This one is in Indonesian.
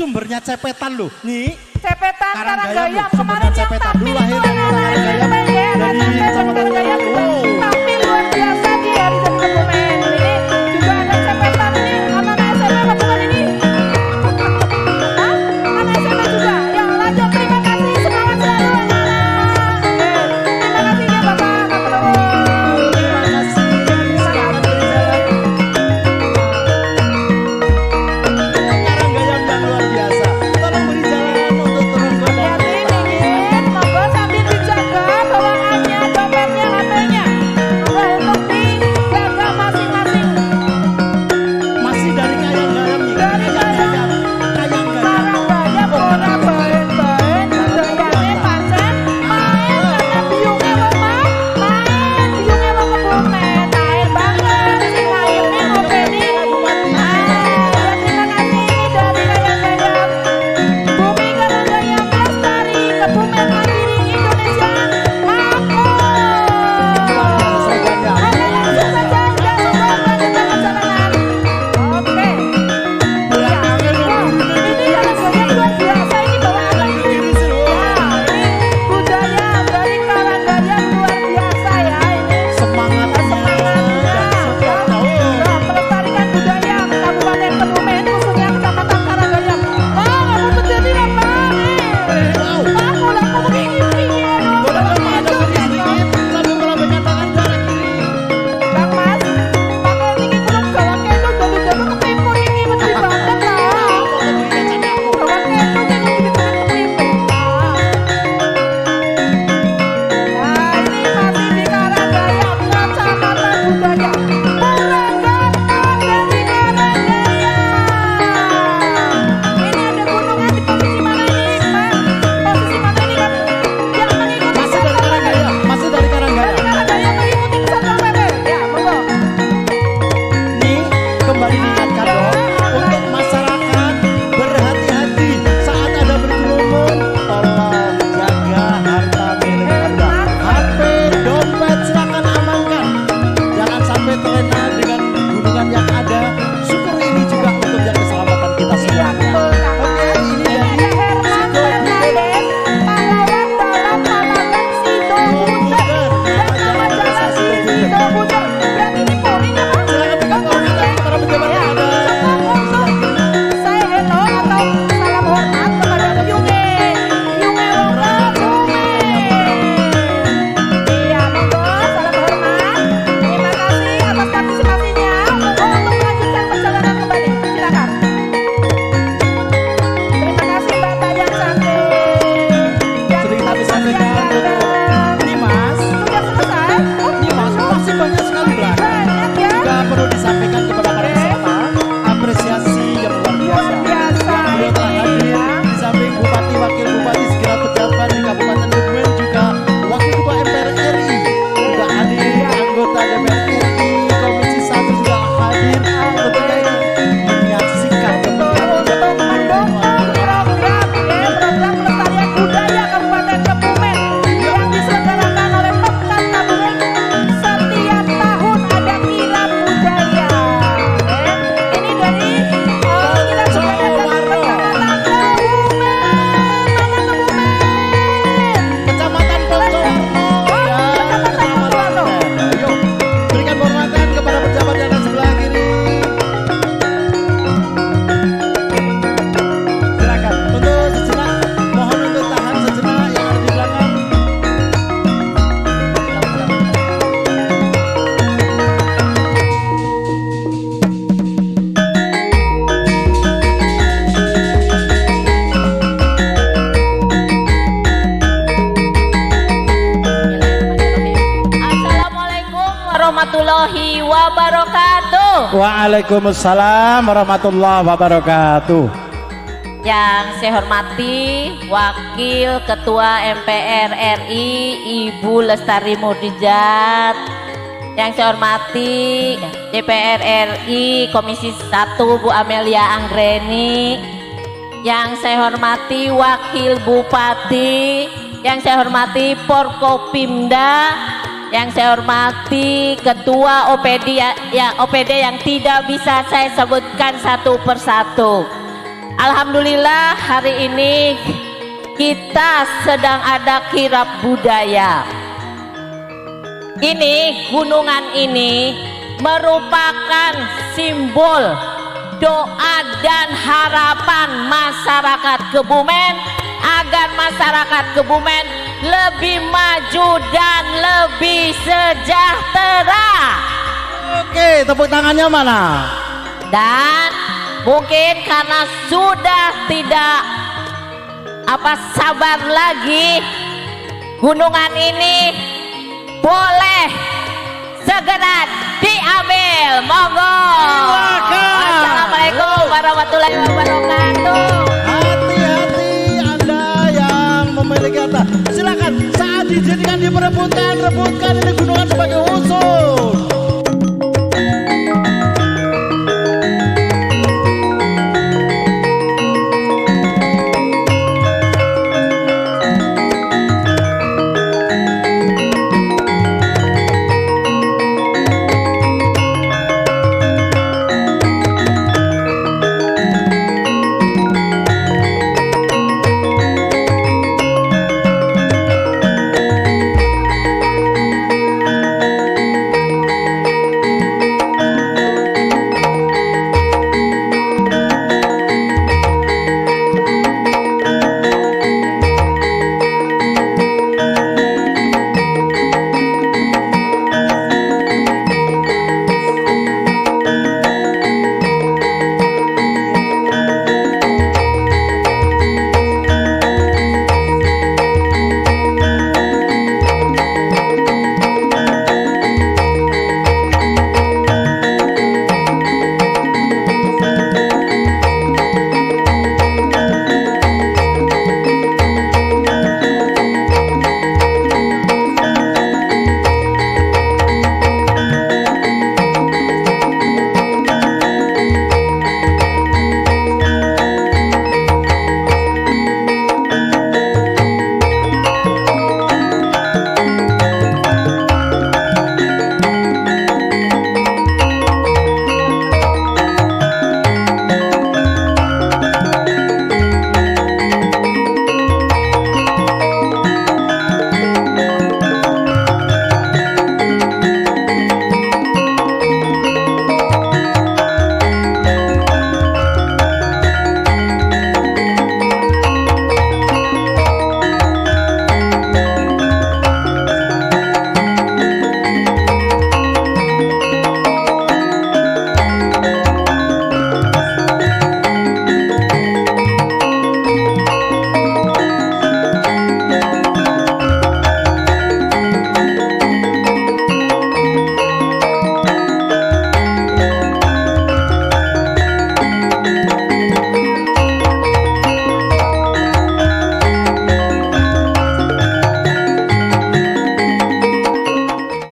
sumbernya cepetan loh. Nih. Cepetan Karanggayam kemarin yang tampil itu anak-anak Karanggayam tampil luar biasa di hari jadi Kebumen. Ini juga ada cepetan ini anak-anak SMP apa bukan ini? Hah? Anak SMP juga. Ya lanjut, terima kasih, semangat selalu anak-anak. Terima kasih ya Bapak Kapolres. Terima kasih. Selamat berjalan. Karanggayam yang luar biasa. Tolong beri jalan untuk turun ke bawah. Dingin, monggo sambil dijaga bawaannya, dompetnya, HP-nya. Monggo untuk dijaga masing-masing. Masih dari Kayanggayam nih. Dari Kayanggayam. Karanggayam ora baen-baen, budayane pancen main karena biungnya wong main biungnya wong Kebumen. Air banget sing airnya ngopeni. Terima kasih dari Kayanggayam. Bumi Karanggayam Lestari Kebumen Mandiri Indonesia. Oke, langsung saja nggak lupa melanjutkan perjalanan. Oke. Ya, ini Karanggayam luar biasa ini bawaan lagi. Ya, ini budaya dari Karanggayam luar biasa ya ini. Semangatnya Semangatnya melestarikan budaya Kabupaten Kebumen khususnya Kecamatan Karanggayam. Kamu berdiri apa? Aku lah kamu begini ya. boleh dong ada sedikit sambil melambaikan tangan ke arah kiri. Bang Mas, pakai ini belum gawangnya lu dulu kepempor ini menteri banget lah. Gawangnya lu kan yang bikin kepempor. Nah ini masih di Karanggayam, Kecamatan Budaya. Puranggan dari Karanggayam. Ini ada gunungan di posisi mana ini, Pak? Posisi mana ini kan? Yang mengikuti Masih dari Satpol PP. Karanggayam, masih dari Dari Karanggayam. Karanggayam mengikuti Satpol PP. Ya, monggo. Nih kembali diingatkan dong untuk masyarakat berhati-hati saat ada berkerumun. Tolong jaga harta milik Anda. HP, dompet silakan amankan. Jangan sampai terlena dengan gunungan yang ada. Syukur ini juga untuk jaga keselamatan kita Iya, semuanya. betul, Kang Oke, Mas. ini Ini dari ada Herman Fernandes, pahlawan dalam Palagan Sido Bucer dan nama jalan di Sido Bucer. Berarti ini Polri-nya, Pak? silakan berikan kehormatan kepada pejabat Ya, yang ada. cukup untuk saya hello atau salam hormat kepada Yunge wong Kebumen. Iya, monggo salam hormat. Terima kasih atas partisipasinya. Monggo untuk melanjutkan perjalanan kembali. Silakan. Terima kasih Bapak yang cantik. Yang Sedikit kami yang sampaikan ganteng. ini Mas. Sudah selesai? Oh, Ini Mas masih banyak sekali masih belakang. banyak ya. Juga perlu disampaikan kepada para peserta apresiasi yang luar Luar biasa. biasa Yang telah ini hadir ya. di samping Bupati, Wakil Bupati, segala pejabat di Kabupaten Kebumen juga Wakil Ketua MPR RI juga hadir, anggota DPR RI Komisi 1 juga hadir tentunya ini menyaksikan kepentingan Untuk mendukung program pelestarian budaya Kabupaten Kebumen yang diselenggarakan oleh Pemkab Kebumen. Setiap tahun ada kirap budaya. Ini dari kirap budaya dari Kecamatan Kebumen. Mana Kebumen? Kecamatan Poncowarno ya. Kecamatan Poncowarno. Yuk, berikan penghormatan kepada pejabat yang ada sebelah kiri. Silakan untuk sejenak, mohon untuk tahan sejenak yang ada di belakang. Assalamualaikum warahmatullahi wabarakatuh. Waalaikumsalam warahmatullahi wabarakatuh. Yang saya hormati Wakil Ketua MPR RI Ibu Lestari Murdijat. Yang saya hormati DPR RI Komisi 1 Bu Amelia Anggreni. Yang saya hormati Wakil Bupati. Yang saya hormati Forkopimda. Yang saya hormati Ketua OPD OPD yang tidak bisa saya sebutkan satu persatu. Alhamdulillah hari ini kita sedang ada kirab budaya. Ini gunungan ini merupakan simbol doa dan harapan masyarakat Kebumen agar masyarakat Kebumen lebih maju dan lebih sejahtera. Oke, tepuk tangannya mana? Dan mungkin karena sudah tidak sabar lagi, gunungan ini boleh segera diambil. Monggo. Assalamualaikum warahmatullahi wabarakatuh. Hati-hati Anda yang memiliki harta. Silakan saat dijadikan diperebutkan, rebutkan ini